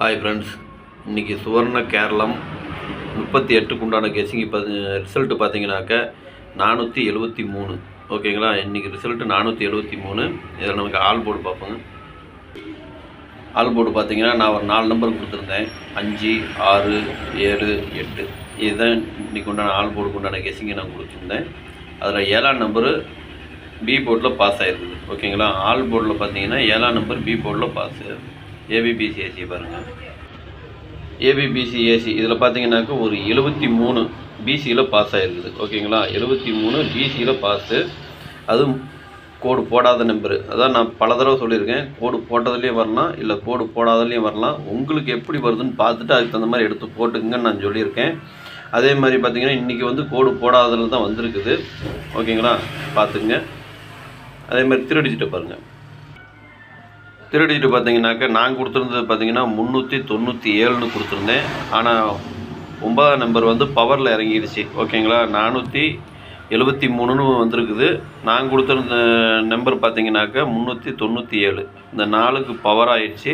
Hi friends, இன்றைக்கி சுவர்ண கேரளம் 38க்கு உண்டான guessing. இப்போ ரிசல்ட்டு பார்த்தீங்கன்னாக்க 473. ஓகேங்களா? இன்றைக்கி ரிசல்ட்டு 473. இதில் நமக்கு ஆல் போர்டு பார்ப்போங்க. ஆல் போர்டு பார்த்தீங்கன்னா நான் ஒரு 4 நம்பர் கொடுத்துருந்தேன். 5, 6, 7, 8. இதுதான் இன்றைக்கி உண்டான ஆல் போர்டுக்கு உண்டான கெஸ்ஸிங்கை நான் கொடுத்துருந்தேன். அதில் 7ஆம் நம்பரு பி போர்டில் பாஸ் ஆகிருக்குது. ஓகேங்களா? ஆல் போர்டில் பார்த்தீங்கன்னா 7ஆம் நம்பர் பி போர்டில் பாஸு. ஏபிபிசிஏசி பாருங்கள். ஏபிபிசிஏசி இதில் பார்த்தீங்கன்னாக்க ஒரு 73 பிசியில் பாஸ் ஆகிருக்குது. ஓகேங்களா? 73 பிசியில் பாஸு. அதுவும் கோடு போடாத நம்பரு. அதான் நான் பல தடவை சொல்லியிருக்கேன், கோடு போட்டதுலேயும் வரலாம், இல்லை கோடு போடாததுலேயும் வரலாம். உங்களுக்கு எப்படி வருதுன்னு பார்த்துட்டு அதுக்கு தகுந்த மாதிரி எடுத்து போட்டுக்குங்கன்னு நான் சொல்லியிருக்கேன். அதே மாதிரி பார்த்தீங்கன்னா இன்றைக்கி வந்து கோடு போடாததில் தான் வந்திருக்குது. ஓகேங்களா? பார்த்துக்குங்க. அதே மாதிரி திருடிச்சிட்டு பாருங்கள். திருடிட்டு பார்த்தீங்கன்னாக்கா நான் கொடுத்துருந்தது பார்த்தீங்கன்னா 397ன்னு கொடுத்துருந்தேன். ஆனால் 9ஆம் நம்பர் வந்து பவரில் இறங்கிடுச்சு. ஓகேங்களா? 473ன்னு வந்திருக்குது. நான் கொடுத்துருந்த நம்பர் பார்த்தீங்கன்னாக்கா 397. இந்த 4க்கு பவர் ஆகிடுச்சு.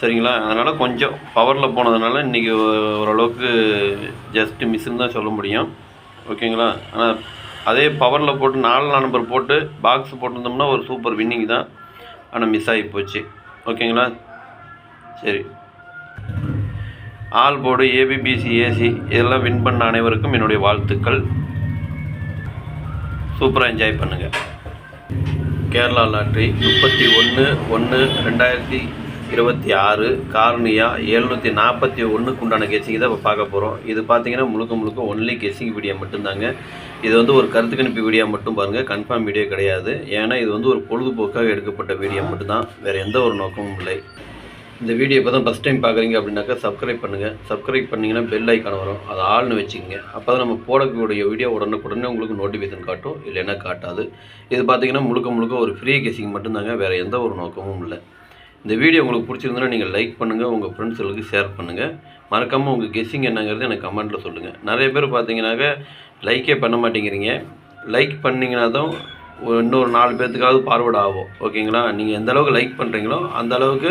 சரிங்களா? அதனால் கொஞ்சம் பவரில் போனதுனால இன்றைக்கி ஓரளவுக்கு ஜஸ்ட்டு மிஸ்ஸுன்னு தான் சொல்ல முடியும். ஓகேங்களா? ஆனால் அதே பவரில் போட்டு 4 நம்பர் போட்டு பாக்ஸ் போட்டிருந்தோம்னா ஒரு சூப்பர் வின்னிங் தான். ஆனால் மிஸ் ஆகி போச்சு. ஓகேங்களா? சரி, ஆல் போர்டு, ஏபிபிசிஏசி இதெல்லாம் வின் பண்ண அனைவருக்கும் என்னுடைய வாழ்த்துக்கள். சூப்பராக என்ஜாய் பண்ணுங்கள். கேரளா லாட்ரி 31/1/2026 கார்னியா 741க்கு உண்டான கெஸ்ஸிங் தான் இப்போ பார்க்க போகிறோம். இது பார்த்தீங்கன்னா முழுக்க ஒன்லி கெஸ்ஸிங் வீடியோ மட்டும்தாங்க. இது வந்து ஒரு கருத்து கணிப்பு வீடியோ மட்டும் பாருங்கள், கன்ஃபார்ம் வீடியோ கிடையாது. ஏன்னா இது வந்து ஒரு பொழுதுபோக்காக எடுக்கப்பட்ட வீடியோ மட்டும்தான், வேறு எந்த ஒரு நோக்கமும் இல்லை. இந்த வீடியோ இப்போ தான் ஃபஸ்ட் டைம் பார்க்குறீங்க அப்படின்னாக்கா சப்ஸ்கிரைப் பண்ணுங்கள். சப்ஸ்கிரைப் பண்ணிங்கன்னா பெல் ஐக்கான் வரும், அதை ஆள்னு வச்சுக்கோங்க. அப்போ தான் நம்ம போடக்கூடிய வீடியோ உடனே உங்களுக்கு நோட்டிஃபிகேஷன் காட்டும், இல்லைன்னா காட்டாது. இது பார்த்தீங்கன்னா முழுக்க ஒரு ஃப்ரீ கெஸ்ஸிங் மட்டும்தாங்க, வேறு எந்த ஒரு நோக்கமும் இல்லை. இந்த வீடியோ உங்களுக்கு பிடிச்சிருந்தா நீங்கள் லைக் பண்ணுங்கள், உங்கள் ஃப்ரெண்ட்ஸுகளுக்கு ஷேர் பண்ணுங்கள். மறக்காமல் உங்கள் கெஸ்ஸிங் என்னங்கிறது எனக்கு கமெண்ட்டில் சொல்லுங்கள். நிறைய பேர் பார்த்தீங்கன்னாக்க லைக்கே பண்ண மாட்டேங்கிறீங்க. லைக் பண்ணிங்கன்னா தான் இன்னொரு 4 பேர்த்துக்காவது ஃபார்வர்ட் ஆகும். ஓகேங்களா? நீங்கள் எந்த அளவுக்கு லைக் பண்ணுறீங்களோ அந்த அளவுக்கு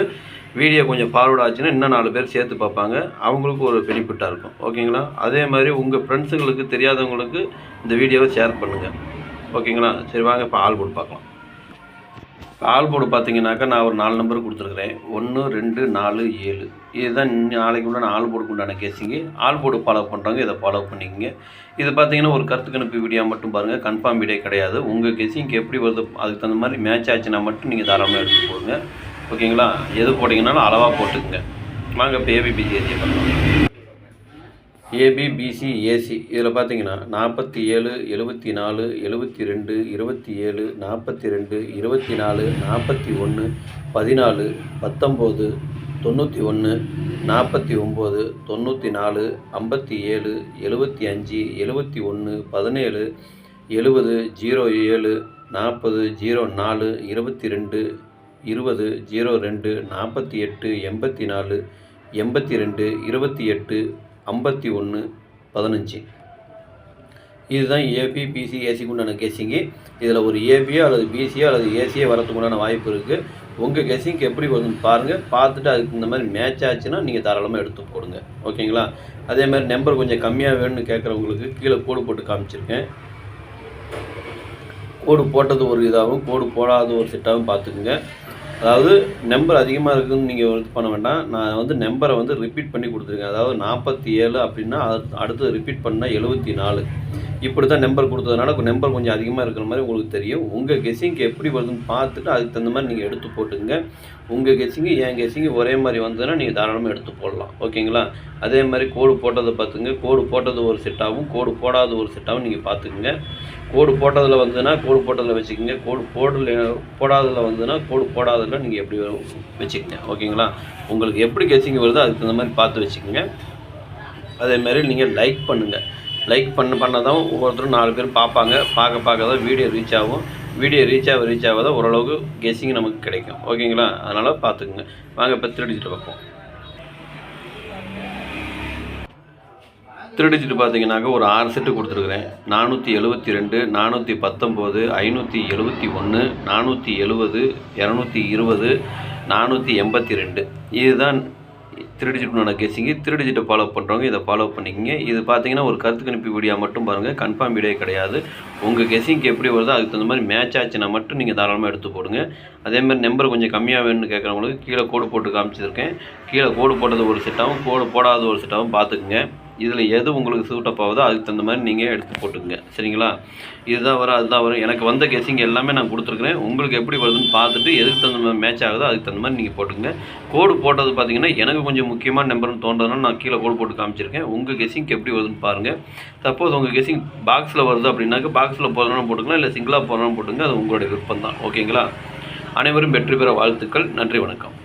வீடியோ கொஞ்சம் ஃபார்வர்ட் ஆச்சுன்னா இன்னும் 4 பேர் சேர்த்து பார்ப்பாங்க, அவங்களுக்கு ஒரு பெனிஃபிட்டாக இருக்கும். ஓகேங்களா? அதே மாதிரி உங்கள் ஃப்ரெண்ட்ஸுங்களுக்கு தெரியாதவங்களுக்கு இந்த வீடியோவை ஷேர் பண்ணுங்கள். ஓகேங்களா? சரி, வாங்க இப்போ ஆல் போர்டு பார்க்கலாம். ஆல் போர்டு பார்த்தீங்கன்னாக்கா நான் ஒரு 4 நம்பர் கொடுத்துருக்குறேன். 1, 2, 4, 7. இதுதான் நாளைக்கு உண்டான ஆல் போர்டுக்கு உண்டான கேஸிங்கு. ஆல் போர்டு ஃபாலோ பண்ணுறாங்க, இதை ஃபாலோ பண்ணிக்கங்க. இது பார்த்தீங்கன்னா ஒரு கருத்து கணிப்பு வீடியோ மட்டும் பாருங்கள், கன்ஃபார்ம் வீடியோ கிடையாது. உங்கள் கெஸ்ஸிங்க்கு எப்படி வருது அதுக்கு தகுந்த மாதிரி மேட்ச் ஆச்சுன்னா மட்டும் நீங்கள் தாராளமாக எடுத்து போடுங்க. ஓகேங்களா? எது போட்டிங்கனாலும் அளவாக போட்டுக்குங்க. வாங்க இப்போ ஏபிபிசிஏசி பண்ணலாம். ஏபிபிசிஏசி இதில் பார்த்தீங்கன்னா 47, 74, 72, 27, 42, 24, 41, 14, 19, 91, 49, 94, 57, 75, 71, 17, 70, 07, 40, 04, 22, 20, 02, 48, 84, 82, 28, 51, 15. இதுதான் ஏபிபிசிஏசிக்கு உண்டான கெஸ்ஸிங்கு. இதில் ஒரு ஏபியோ அல்லது பிசியோ அல்லது ஏசியோ வரதுக்கு உண்டான வாய்ப்பு இருக்குது. உங்கள் கெஸ்ஸிங்க்கு எப்படி வருதுன்னு பாருங்கள். பார்த்துட்டு அதுக்கு இந்த மாதிரி மேட்ச் ஆச்சுன்னா நீங்கள் தாராளமாக எடுத்து போடுங்க. ஓகேங்களா? அதே மாதிரி நம்பர் கொஞ்சம் கம்மியாக வேணும்னு கேட்குறவங்களுக்கு கீழே கோடு போட்டு காமிச்சிருக்கேன். கோடு போட்டது ஒரு இதாகவும் கோடு போடாத ஒரு செட்டாகவும் பார்த்துக்குங்க. அதாவது நம்பர் அதிகமாக இருக்குதுன்னு நீங்கள் இது பண்ண வேண்டாம். நான் வந்து நம்பரை வந்து ரிப்பீட் பண்ணி கொடுத்துருக்கேன். அதாவது 47 அப்படின்னா அடுத்து ரிப்பீட் பண்ணால் 74. இப்படி தான் நம்பர் கொடுத்ததுனால நம்பர் கொஞ்சம் அதிகமாக இருக்கிற மாதிரி உங்களுக்கு தெரியும். உங்கள் கெஸ்ஸிங்க்கு எப்படி வருதுன்னு பார்த்துட்டு அதுக்கு தகுந்த மாதிரி நீங்கள் எடுத்து போட்டுங்க. உங்கள் கெஸ்ஸிங்கு என் கெஸ்ஸிங்கு ஒரே மாதிரி வந்ததுன்னா நீங்கள் தாராளமாக எடுத்து போடலாம். ஓகேங்களா? அதே மாதிரி கோடு போட்டதை பார்த்துங்க. கோடு போட்டது ஒரு செட்டாகவும் கோடு போடாத ஒரு செட்டாகவும் நீங்கள் பார்த்துக்குங்க. கோடு போட்டதில் வந்ததுன்னா கோடு போட்டதில் வச்சுக்கோங்க. கோடு போடாததில் வந்ததுன்னா கோடு போடாததில் நீங்கள் எப்படி வச்சுக்கோங்க. ஓகேங்களா? உங்களுக்கு எப்படி கெஸ்ஸிங் வருதோ அதுக்கு தகுந்த மாதிரி பார்த்து வச்சுக்கோங்க. அதேமாதிரி நீங்கள் லைக் பண்ணுங்கள். லைக் பண்ணால் தான் ஒவ்வொருத்தரும் 4 பேர் பார்ப்பாங்க. பார்க்க தான் வீடியோ ரீச் ஆகும். வீடியோ ரீச் ஆக தான் ஓரளவுக்கு கெஸ்ஸிங் நமக்கு கிடைக்கும். ஓகேங்களா? அதனால் பார்த்துக்குங்க. வாங்க இப்போ திருடிச்சிட்டு பார்ப்போம். திருடிச்சிட்டு பார்த்தீங்கன்னாக்க ஒரு 6 செட்டு கொடுத்துருக்குறேன். 472, 419, 571, 470, 220, 482. இதுதான் 3 டிஜிட் உண்டான கெஸ்ஸிங்கு 3 டிஜிட்டை ஃபாலோ பண்ணுறவங்க இதை ஃபாலோ பண்ணிக்கங்க. இது பார்த்தீங்கன்னா ஒரு கருத்து கணிப்பு வீடியோ மட்டும் பாருங்கள், கன்ஃபார்ம் வீடியோ கிடையாது. உங்கள் கெஸ்ஸிங்க்கு எப்படி வருதோ அதுக்கு தகுந்த மாதிரி மேட்ச் ஆச்சுன்னா மட்டும் நீங்கள் தாராளமாக எடுத்து போடுங்க. அதேமாதிரி நம்பர் கொஞ்சம் கம்மியாக வேணும்னு கேட்குறவங்களுக்கு கீழே கோடு போட்டு காமிச்சிருக்கேன். கீழே கோடு போட்டது ஒரு செட்டாகவும் கோடு போடாத ஒரு செட்டாகவும் பார்த்துக்குங்க. இதில் எது உங்களுக்கு சூட்டப் ஆகுதோ அதுக்கு தகுந்த மாதிரி நீங்கள் எடுத்து போட்டுக்குங்க. சரிங்களா? இதுதான் வரும் அதுதான் வரும். எனக்கு வந்த கெஸ்ஸிங் எல்லாமே நான் கொடுத்துருக்குறேன். உங்களுக்கு எப்படி வருதுன்னு பார்த்துட்டு எதுக்கு தகுந்த மாதிரி மேட்ச் ஆகுதோ அதுக்கு தகுந்த மாதிரி நீங்கள் போட்டுங்க. கோடு போட்டது பார்த்தீங்கன்னா எனக்கு கொஞ்சம் முக்கியமான நம்பர்னு தோன்றதுனால நான் கீழே கோடு போட்டு காமிச்சிருக்கேன். உங்கள் கெஸ்ஸிங்க்கு எப்படி வருதுன்னு பாருங்கள். சப்போஸ் உங்கள் கெஸ்ஸிங் பாக்ஸில் வருது அப்படின்னாக்க பாக்ஸில் போடுறதுனா போட்டுக்கலாம், இல்லை சிங்கிளாக போடுறதுனா போட்டுங்க. அது உங்களுடைய விருப்பம் தான். ஓகேங்களா? அனைவரும் வெற்றி பெற வாழ்த்துக்கள். நன்றி, வணக்கம்.